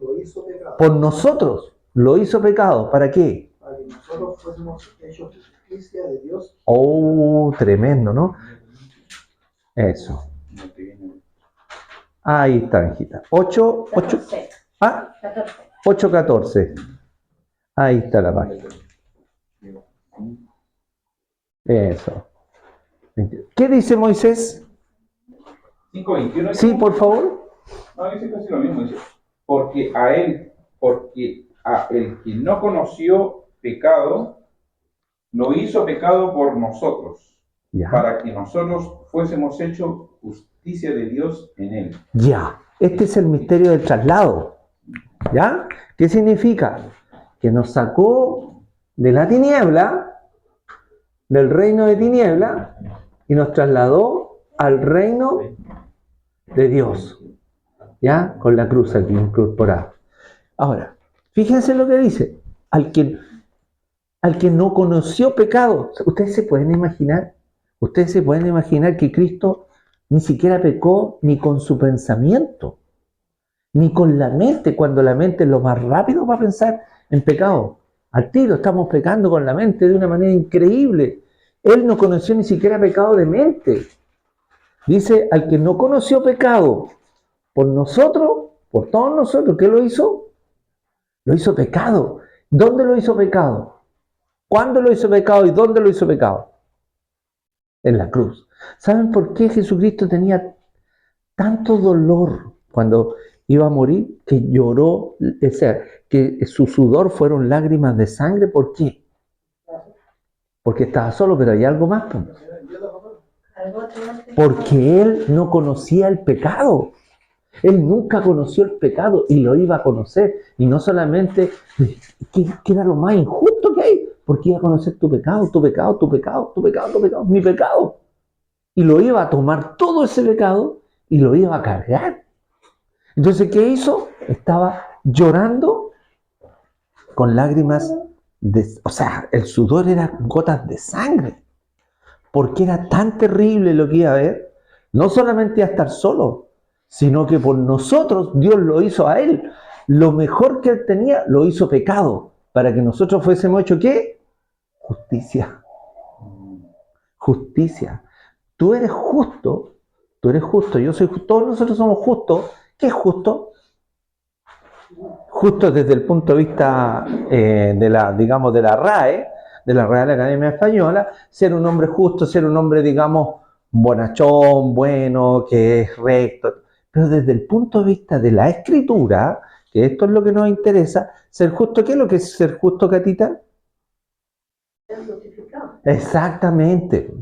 lo hizo pecado. por nosotros lo hizo pecado. ¿Para qué? Para que nosotros fuésemos hechos justicia de Dios. Oh, tremendo, ¿no? Eso. Ahí está, hijita. 8, 14. ah, 14. 8, 14. Ahí está la página. Eso. ¿Qué dice Moisés? 5:21. Sí, por favor. No, dice casi lo mismo. Dice, porque a el que no conoció pecado, lo hizo pecado por nosotros, Ya. para que nosotros fuésemos hechos justicia de Dios en él. Ya. Este es el misterio del traslado. ¿Ya? ¿Qué significa? Que nos sacó de la tiniebla, del reino de tiniebla, y nos trasladó al reino de Dios. ¿Ya? Con la cruz aquí incorporada. Ahora, fíjense lo que dice. Al que no conoció pecado. Ustedes se pueden imaginar que Cristo ni siquiera pecó ni con su pensamiento, ni con la mente, cuando la mente es lo más rápido para pensar en pecado. Al tiro estamos pecando con la mente de una manera increíble. Él no conoció ni siquiera pecado de mente. Dice, al que no conoció pecado, por nosotros, por todos nosotros, ¿qué lo hizo? Lo hizo pecado. ¿Dónde lo hizo pecado? ¿Cuándo lo hizo pecado y dónde lo hizo pecado? En la cruz. ¿Saben por qué Jesucristo tenía tanto dolor cuando iba a morir? Que lloró, o sea, que su sudor fueron lágrimas de sangre. ¿Por qué? Porque estaba solo, pero hay algo más. Porque él no conocía el pecado. Él nunca conoció el pecado y lo iba a conocer. Y no solamente, que era lo más injusto que hay, porque iba a conocer tu pecado, tu pecado, tu pecado, tu pecado, tu pecado, mi pecado. Y lo iba a tomar todo ese pecado y lo iba a cargar. Entonces, ¿qué hizo? Estaba llorando con lágrimas, o sea, el sudor era gotas de sangre. Porque era tan terrible lo que iba a ver. No solamente iba a estar solo, sino que por nosotros Dios lo hizo a él. Lo mejor que él tenía lo hizo pecado, para que nosotros fuésemos hechos ¿qué? Justicia. Justicia. Tú eres justo, yo soy justo, todos nosotros somos justos. ¿Qué es justo? Justo desde el punto de vista de la RAE, de la Real Academia Española, ser un hombre justo, ser un hombre, digamos, bonachón, bueno, que es recto. Pero desde el punto de vista de la Escritura, que esto es lo que nos interesa, ser justo, ¿qué es lo que es ser justo, Catita? Es justificado. Exactamente.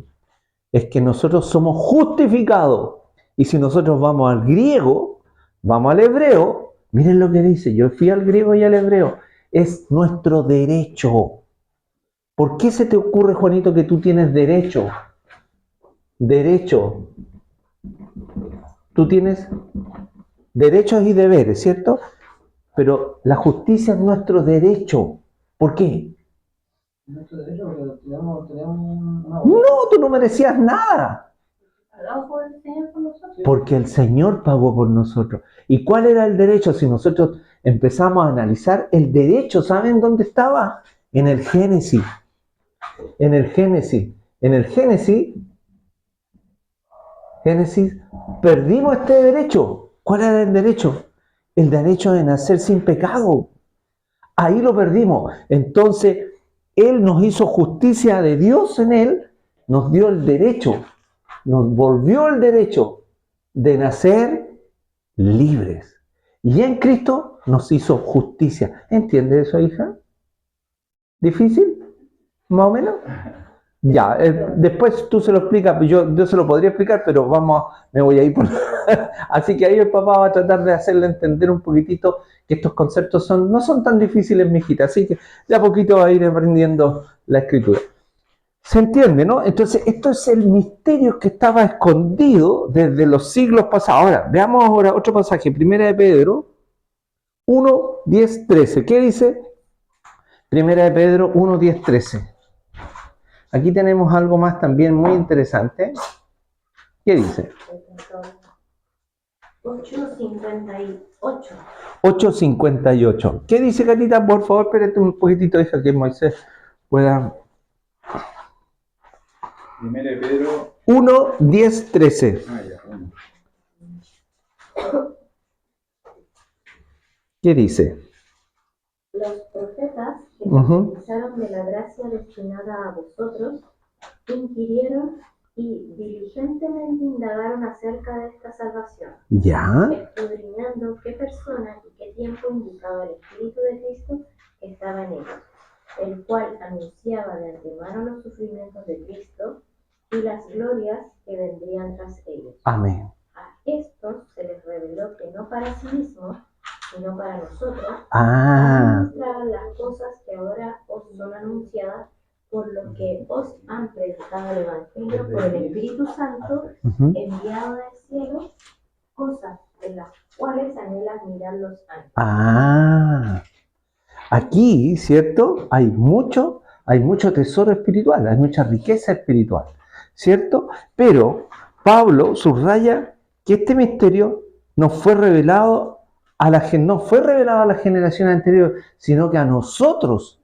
Es que nosotros somos justificados. Y si nosotros vamos al griego, vamos al hebreo, miren lo que dice, yo fui al griego y al hebreo, es nuestro derecho. ¿Por qué se te ocurre, Juanito, que tú tienes derecho? Derecho. Tú tienes derechos y deberes, ¿cierto? Pero la justicia es nuestro derecho. ¿Por qué? Nuestro derecho, porque tenemos una... No, tú no merecías nada. ¿Pagado por el Señor por nosotros? Porque el Señor pagó por nosotros. ¿Y cuál era el derecho? Si nosotros empezamos a analizar el derecho, ¿saben dónde estaba? En el Génesis. En el Génesis. En el Génesis, perdimos este derecho. ¿Cuál era el derecho? El derecho de nacer sin pecado. Ahí lo perdimos. Entonces, Él nos hizo justicia de Dios en Él, nos dio el derecho, nos volvió el derecho de nacer libres. Y en Cristo nos hizo justicia. ¿Entiende eso, hija? ¿Difícil? ¿Más o menos? Ya, después tú se lo explicas, yo se lo podría explicar, pero me voy a ir por... Así que ahí el papá va a tratar de hacerle entender un poquitito que estos conceptos no son tan difíciles, mijita, así que de a poquito va a ir aprendiendo la escritura. ¿Se entiende, no? Entonces, esto es el misterio que estaba escondido desde los siglos pasados. Ahora, veamos ahora otro pasaje, Primera de Pedro 1, 10, 13. ¿Qué dice? Primera de Pedro 1, 10, 13. Aquí tenemos algo más también muy interesante. ¿Qué dice? 8:58. 8:58. ¿Qué dice, Catita? Por favor, espérate un poquitito, hija, que Moisés pueda... Primero de Pedro. 1, 10, 13. ¿Qué dice? Los profetas que Ujú. profetizaron de la gracia destinada a vosotros, inquirieron y diligentemente indagaron acerca de esta salvación, ¿Ya? escudriñando qué persona y qué tiempo indicaba el Espíritu de Cristo que estaba en ellos, el cual anunciaba de antemano los sufrimientos de Cristo y las glorias que vendrían tras ellos. Amén. A estos se les reveló que no para sí mismos, sino para nosotros, Ah, administrar las cosas que ahora os son anunciadas por los que os han predicado el Evangelio por el Espíritu Santo ujú. enviado del cielo, cosas en las cuales anhelan mirar los ángeles. Ah. Aquí, ¿cierto? Hay mucho tesoro espiritual, hay mucha riqueza espiritual, ¿cierto? Pero Pablo subraya que este misterio no fue revelado a la generación anterior, sino que a nosotros,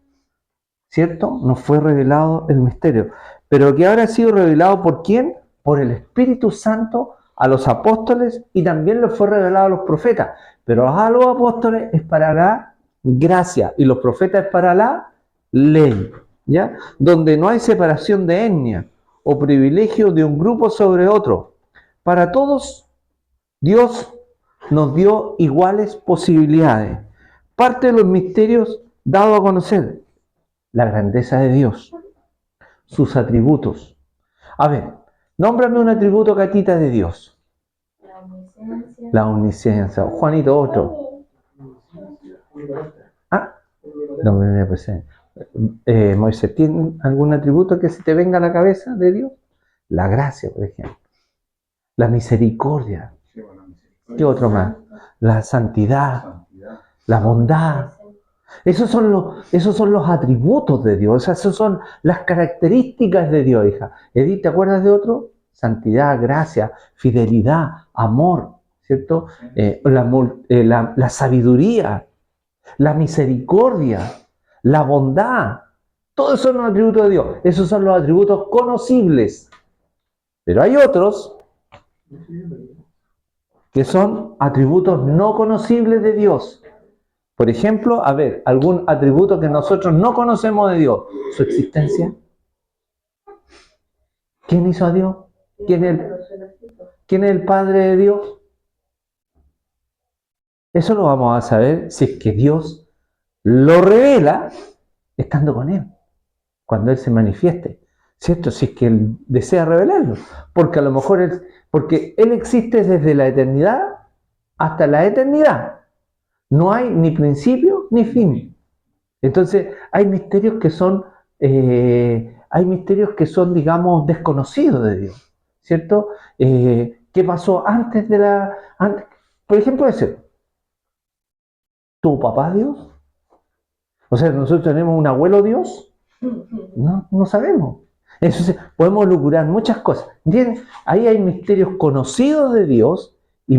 ¿cierto? Nos fue revelado el misterio. Pero que ahora ha sido revelado ¿por quién? Por el Espíritu Santo a los apóstoles y también lo fue revelado a los profetas. Pero a los apóstoles es para la gracia y los profetas es para la ley, ¿ya? Donde no hay separación de etnia o privilegio de un grupo sobre otro. Para todos, Dios nos dio iguales posibilidades. Parte de los misterios dados a conocer, la grandeza de Dios, sus atributos. A ver, nómbrame un atributo, Catita, de Dios. La omnisciencia, La omnisciencia. Juanito, otro. Ah, no me presente. Moisés, ¿tiene algún atributo que se te venga a la cabeza de Dios? La gracia, por ejemplo. La misericordia. ¿Qué otro más? La santidad, la bondad. Esos son los atributos de Dios, esas son las características de Dios, hija. Edith, ¿te acuerdas de otro? Santidad, gracia, fidelidad, amor, ¿cierto? La sabiduría, la misericordia, la bondad. Todos son los atributos de Dios. Esos son los atributos conocibles. Pero hay otros que son atributos no conocibles de Dios. Por ejemplo, a ver, algún atributo que nosotros no conocemos de Dios. Su existencia. ¿Quién hizo a Dios? ¿Quién es el Padre de Dios? Eso lo vamos a saber si es que Dios lo revela estando con Él, cuando Él se manifieste, ¿cierto? Si es que Él desea revelarlo, porque a lo mejor porque Él existe desde la eternidad hasta la eternidad. No hay ni principio ni fin. Entonces, hay misterios que son, digamos, desconocidos de Dios, ¿cierto? ¿Qué pasó antes por ejemplo, ¿tu papá Dios? O sea, ¿nosotros tenemos un abuelo Dios? No sabemos. Entonces, podemos lucurar muchas cosas. ¿Entiendes? Ahí hay misterios conocidos de Dios y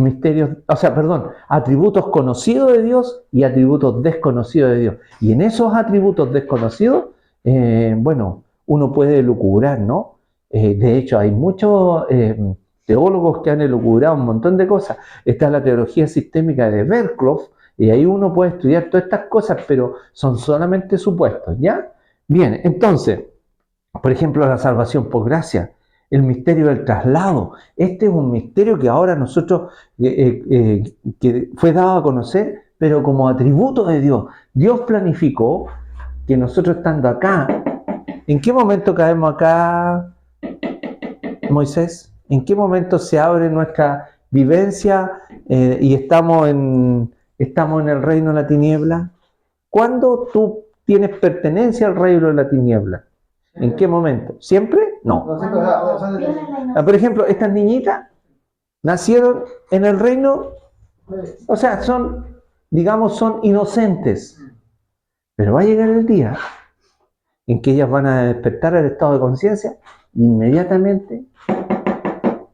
atributos conocidos de Dios y atributos desconocidos de Dios. Y en esos atributos desconocidos, uno puede lucurar, ¿no? De hecho, hay muchos teólogos que han elucubrado un montón de cosas. Está la teología sistémica de Berkhoff, y ahí uno puede estudiar todas estas cosas, pero son solamente supuestos, ¿ya? Bien, entonces, por ejemplo, la salvación por gracia. el misterio del traslado. Este es un misterio que ahora nosotros, que fue dado a conocer, pero como atributo de Dios. Dios planificó que nosotros estando acá, ¿en qué momento caemos acá, Moisés? ¿En qué momento se abre nuestra vivencia y estamos en el reino de la tiniebla? ¿Cuándo tú tienes pertenencia al reino de la tiniebla? ¿En qué momento? ¿Siempre? No. No, siempre, o sea, Pierde la inocencia. Por ejemplo, estas niñitas nacieron en el reino, o sea, son inocentes. Pero va a llegar el día en que ellas van a despertar el estado de conciencia y inmediatamente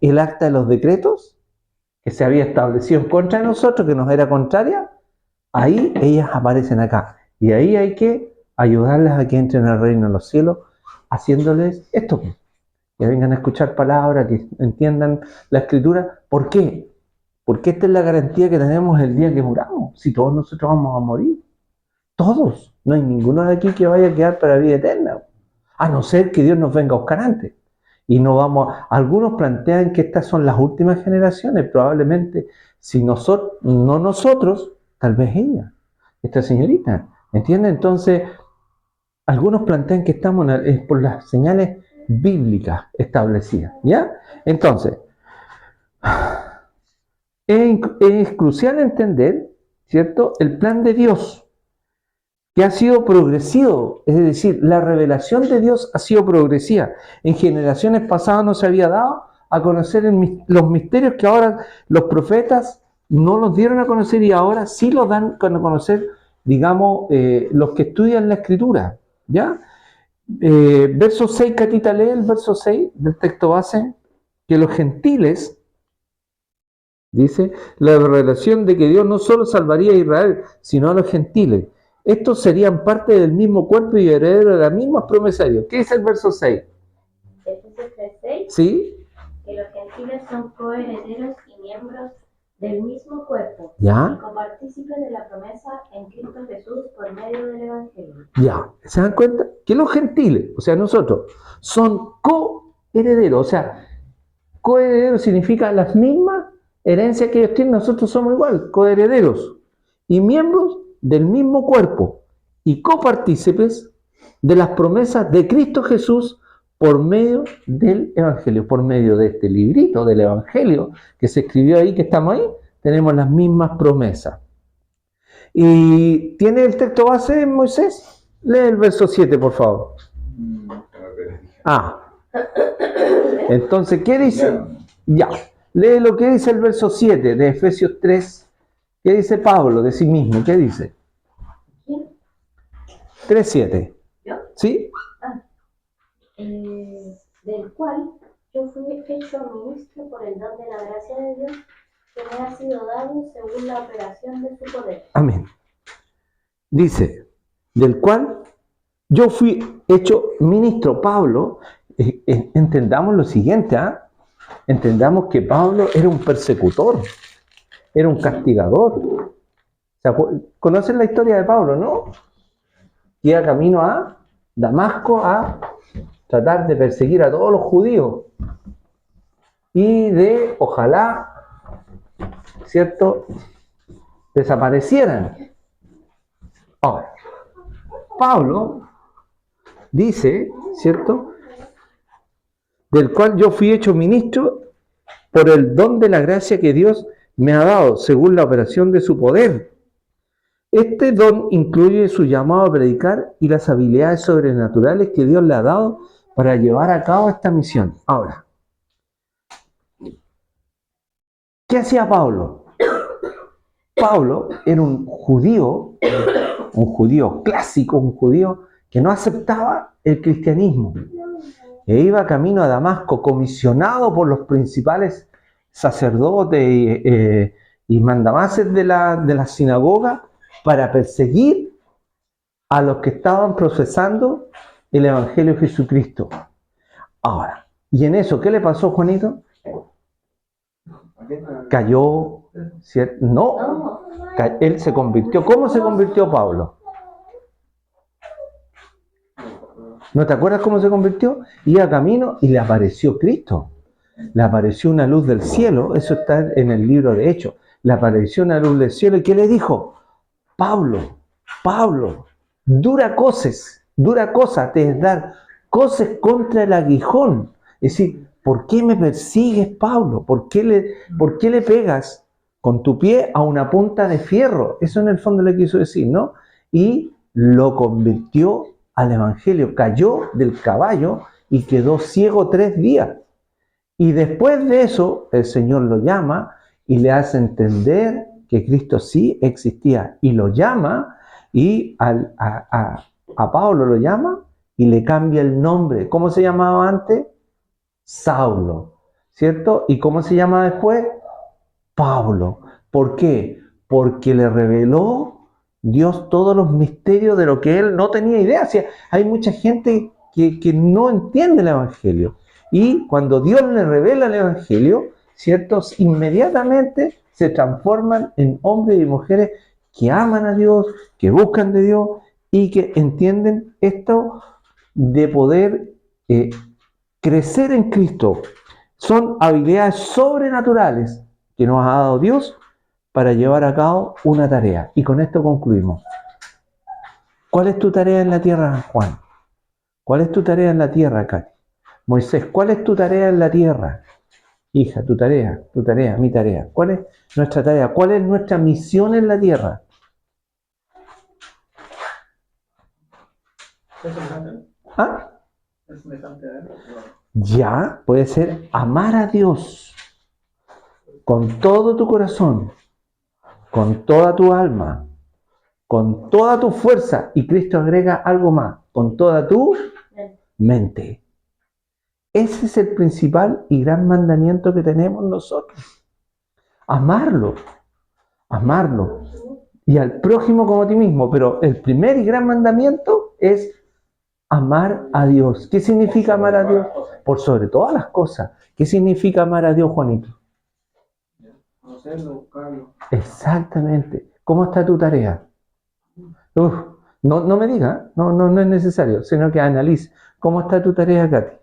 el acta de los decretos que se había establecido en contra de nosotros, que nos era contraria, ahí ellas aparecen acá. Y ahí hay que ayudarles a que entren al reino de los cielos, haciéndoles esto. Que vengan a escuchar palabras, que entiendan la escritura. ¿Por qué? Porque esta es la garantía que tenemos el día que muramos. Si todos nosotros vamos a morir. Todos. No hay ninguno de aquí que vaya a quedar para vida eterna. A no ser que Dios nos venga a buscar antes. Y no vamos. Algunos plantean que estas son las últimas generaciones. Probablemente, si no nosotros, tal vez ella, esta señorita. ¿Entienden? Entonces, algunos plantean que estamos por las señales bíblicas establecidas. ¿Ya? Entonces, es crucial entender, ¿cierto?, el plan de Dios, que ha sido progresivo, es decir, la revelación de Dios ha sido progresiva. En generaciones pasadas no se había dado a conocer los misterios que ahora los profetas no los dieron a conocer y ahora sí los dan a conocer, digamos, los que estudian la Escritura. ¿Ya? Verso 6, Catita, lee el verso 6 del texto base, que los gentiles, dice, la revelación de que Dios no solo salvaría a Israel, sino a los gentiles. Estos serían parte del mismo cuerpo y herederos de las mismas promesas de Dios. ¿Qué dice el verso 6? Efesios 3:6, ¿Sí? que los gentiles son coherederos y miembros del mismo cuerpo ¿Ya? y copartícipes de la promesa en Cristo Jesús por medio del Evangelio. Ya. ¿Se dan cuenta? Que los gentiles, o sea, nosotros, son coherederos. O sea, coherederos significa las mismas herencias que ellos tienen, nosotros somos igual, coherederos. Y miembros del mismo cuerpo y copartícipes de las promesas de Cristo Jesús por medio del Evangelio, por medio de este librito del Evangelio que se escribió ahí, que estamos ahí, tenemos las mismas promesas. ¿Y tiene el texto base, Moisés? Lee el verso 7, por favor. Entonces, ¿qué dice? Ya, lee lo que dice el verso 7 de Efesios 3. ¿Qué dice Pablo de sí mismo? ¿Qué dice? 3:7. ¿Yo? ¿Sí? Del cual yo fui hecho ministro por el don de la gracia de Dios que me ha sido dado según la operación de su poder. Amén. Dice, del cual yo fui hecho ministro. Pablo, entendamos lo siguiente, entendamos que Pablo era un persecutor, era un castigador. ¿Conocen la historia de Pablo, no? Iba camino a Damasco a tratar de perseguir a todos los judíos y de, ojalá, ¿cierto?, desaparecieran. Ahora, Pablo dice, ¿cierto?, del cual yo fui hecho ministro por el don de la gracia que Dios me ha dado, según la operación de su poder. Este don incluye su llamado a predicar y las habilidades sobrenaturales que Dios le ha dado para llevar a cabo esta misión. Ahora, ¿qué hacía Pablo? Pablo era un judío clásico, un judío que no aceptaba el cristianismo. E iba camino a Damasco, comisionado por los principales sacerdotes y mandamases de la sinagoga para perseguir a los que estaban profesando el Evangelio de Jesucristo. Ahora, ¿y en eso qué le pasó, Juanito? Cayó, ¿cierto? No, él se convirtió. ¿Cómo se convirtió Pablo? ¿No te acuerdas cómo se convirtió? Iba camino y le apareció Cristo. Le apareció una luz del cielo, eso está en el libro de Hechos. Le apareció una luz del cielo y ¿qué le dijo? Pablo, Pablo, dura cosa te es dar coces contra el aguijón. Es decir, ¿por qué me persigues, Pablo? ¿Por qué le pegas con tu pie a una punta de fierro? Eso en el fondo le quiso decir, ¿no? Y lo convirtió al evangelio. Cayó del caballo y quedó ciego 3 días. Y después de eso, el Señor lo llama y le hace entender que Cristo sí existía. Y lo llama y a Pablo lo llama y le cambia el nombre. ¿Cómo se llamaba antes? Saulo, ¿cierto? ¿Y cómo se llama después? Pablo. ¿Por qué? Porque le reveló Dios todos los misterios de lo que él no tenía idea. O sea, hay mucha gente que no entiende el Evangelio. Y cuando Dios le revela el Evangelio, ¿cierto? Inmediatamente se transforman en hombres y mujeres que aman a Dios, que buscan de Dios y que entienden esto de poder crecer en Cristo. Son habilidades sobrenaturales que nos ha dado Dios para llevar a cabo una tarea. Y con esto concluimos. ¿Cuál es tu tarea en la tierra, Juan? ¿Cuál es tu tarea en la tierra, Katy? Moisés, ¿cuál es tu tarea en la tierra? Hija, tu tarea, mi tarea. ¿Cuál es nuestra tarea? ¿Cuál es nuestra misión en la tierra? ¿Es semejante? ¿Ah? ¿Es semejante a él? Ya, puede ser amar a Dios con todo tu corazón, con toda tu alma, con toda tu fuerza. Y Cristo agrega algo más, con toda tu mente. Ese es el principal y gran mandamiento que tenemos nosotros. Amarlo. Amarlo. Y al prójimo como a ti mismo. Pero el primer y gran mandamiento es amar a Dios. ¿Qué significa amar a Dios? Por sobre todas las cosas. ¿Qué significa amar a Dios, Juanito? Conocerlo, buscarlo. Exactamente. ¿Cómo está tu tarea? No me diga, no es necesario, sino que analice. ¿Cómo está tu tarea, Katy?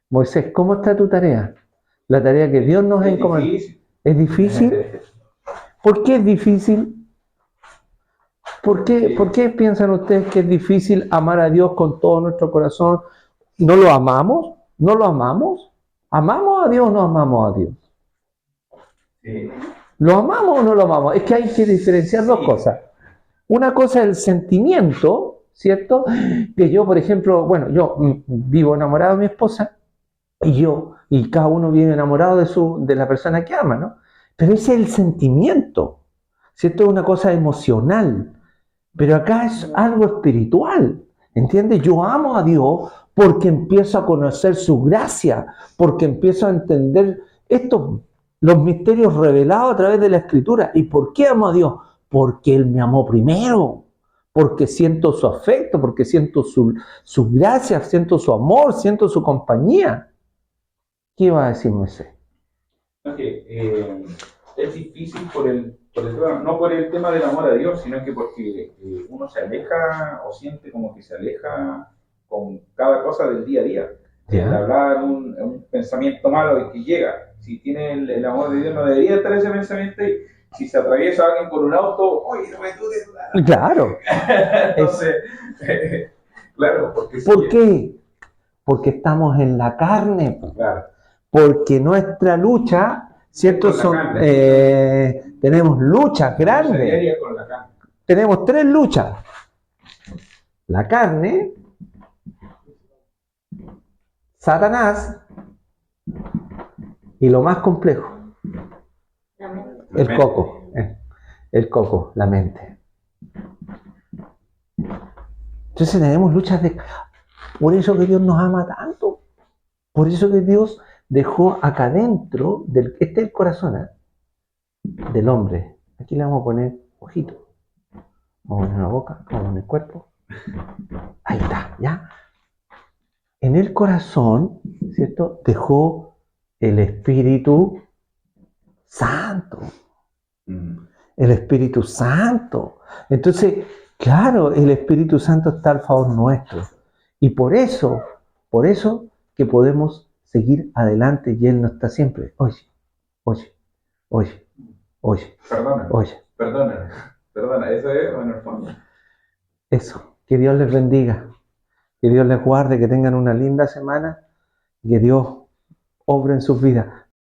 Moisés, ¿cómo está tu tarea? La tarea que Dios nos ha encomendado. ¿Es difícil? ¿Por qué es difícil? ¿Por qué piensan ustedes que es difícil amar a Dios con todo nuestro corazón? ¿No lo amamos? ¿No lo amamos? ¿Amamos a Dios o no amamos a Dios? Sí. ¿Lo amamos o no lo amamos? Es que hay que diferenciar dos cosas. Una cosa es el sentimiento, ¿cierto? Que yo, por ejemplo, bueno, yo vivo enamorado de mi esposa y cada uno vive enamorado de la persona que ama, ¿no? Pero ese es el sentimiento, ¿cierto? Es una cosa emocional. Pero acá es algo espiritual, ¿entiendes? Yo amo a Dios porque empiezo a conocer su gracia, porque empiezo a entender los misterios revelados a través de la Escritura. ¿Y por qué amo a Dios? Porque Él me amó primero, porque siento su afecto, porque siento su gracia, siento su amor, siento su compañía. ¿Qué iba a decir Moisés? Es difícil por el tema, no por el tema del amor a Dios, sino que porque uno se aleja o siente como que se aleja con cada cosa del día a día. El hablar un pensamiento malo y que llega. Si tiene el amor de Dios, no debería estar ese pensamiento. Y si se atraviesa alguien con un auto, oye, no me dudes. Claro. Entonces, claro, porque ¿Por qué? Porque estamos en la carne. Claro. Porque nuestra lucha, ¿cierto? Tenemos luchas grandes. Con la carne. Tenemos 3 luchas. La carne, Satanás y lo más complejo, La mente. el coco. El coco, la mente. Entonces tenemos luchas Por eso que Dios nos ama tanto. Por eso que Dios dejó acá dentro, este es el corazón del hombre. Aquí le vamos a poner ojito. Vamos a poner la boca, vamos a poner el cuerpo. Ahí está, ¿ya? En el corazón, ¿cierto? Dejó el Espíritu Santo. El Espíritu Santo. Entonces, claro, el Espíritu Santo está al favor nuestro. Y por eso que podemos seguir adelante y Él no está siempre. Oye, oye, oye, oye, Perdona, oye. perdona, eso es en el fondo. Eso. Que Dios les bendiga. Que Dios les guarde, que tengan una linda semana y que Dios obre en sus vidas.